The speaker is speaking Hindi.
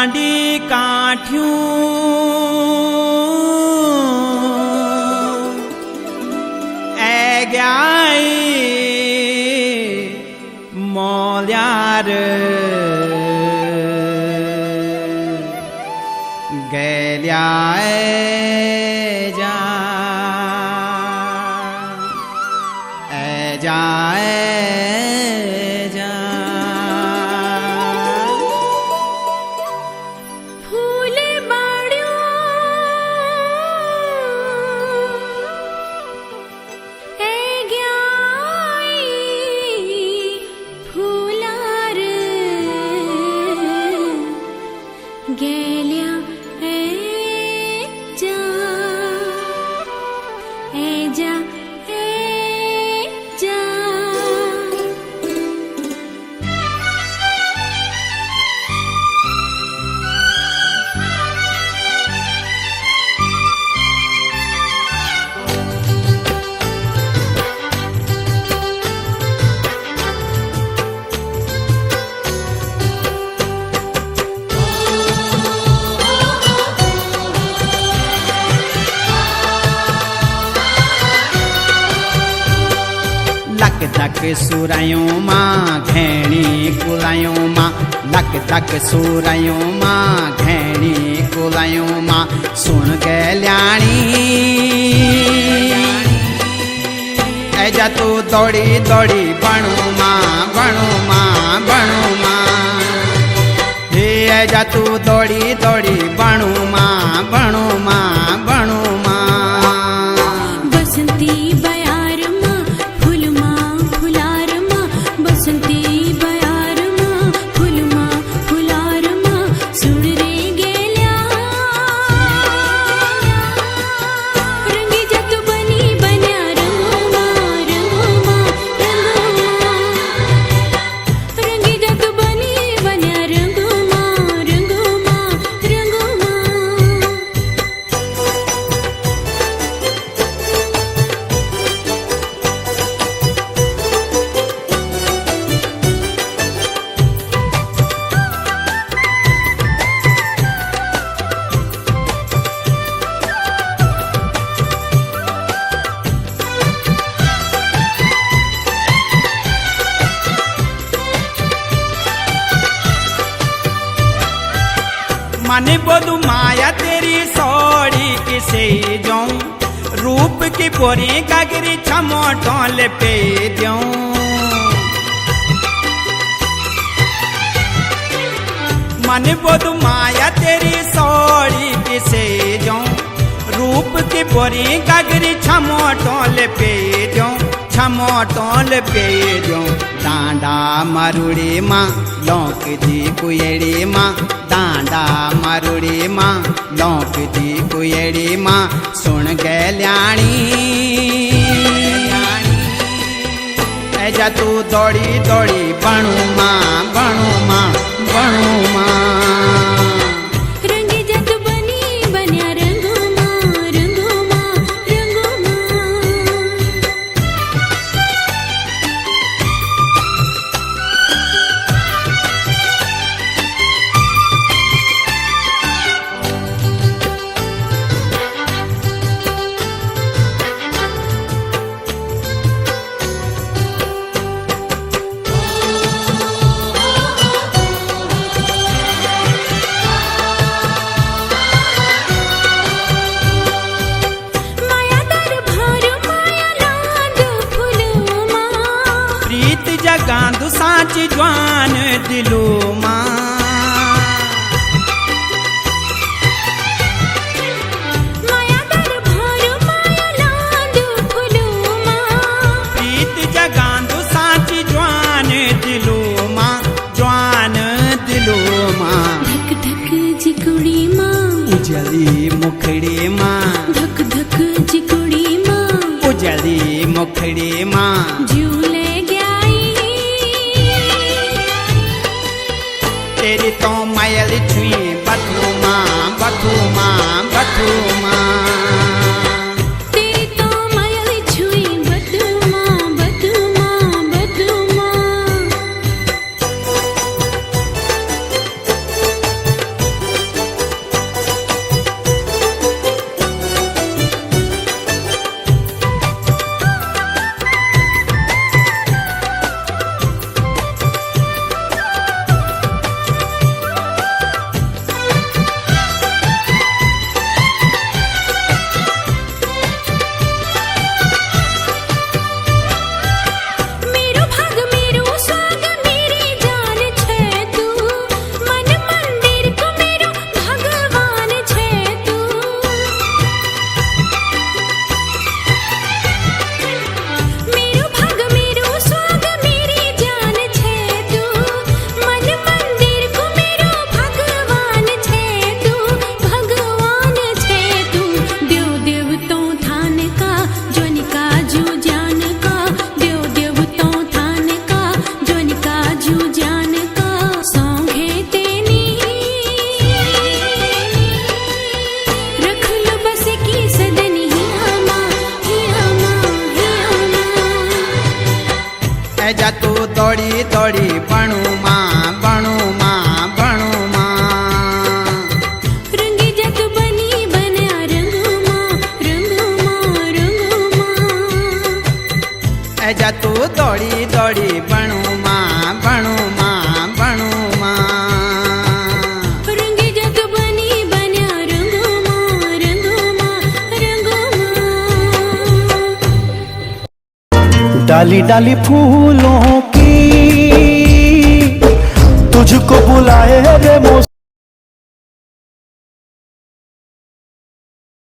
मांडी काठियूं ए ग्याई मोल्यार गैल्याए जा ए जाए लक सुरायों मां घेणी कुलायों मां लक सुरायों मां घेणी कुलायों मां सुन गैल्याणी ऐजा तू दौड़ी दौड़ी बणू मां बणू मां बणू मां हे ऐजा तू दौड़ी दौड़ी बणू मां बणू मां बणू मां बसंती माने बोलू माया तेरी सौड़ी किसे जाऊं रूप की पोरी गागरी छमोटोल पे जाऊं माने बोलू माया तेरी सौड़ी किसे जाऊं रूप की पोरी गागरी छमोटोल पे जाऊं छमोटोल पे जाऊं डांडा मारुड़ी मां लौक दी कुएड़ी मां डांडा मारुड़ी मां लौक दी कुएड़ी मां सुन गैल्याणी ऐजा तू दौड़ी दौड़ी बणू मां बणू मां बणू मां गांधु साच जवान दिलो मां माया दर भार माया लांदु फुलो मां प्रीत जगांधु साच जवान दिलो मां जवान दिलो मां धक धक जिकुड़ी मां उजली मुखड़ी मां धक धक जिकुड़ी मां उजली मुखड़ी मां झूले तेरी तो मायल छुई बथू मां बथू मां बथू मां तेरी तो मायल छुई बथू मां बथू मां बथू मां ऐजा तू दौड़ी दौड़ी बणू माँ बणू माँ बणू माँ रंगी जत बनी बन्या रंगू माँ रंगू माँ रंगू माँ ऐजा तू दौड़ी दौड़ी बणू माँ बणू माँ बणू माँ रंगी जत बनी बन्या रंगू माँ रंगू माँ रंगू माँ डाली डाली फूलों की तुझको बुलाए रे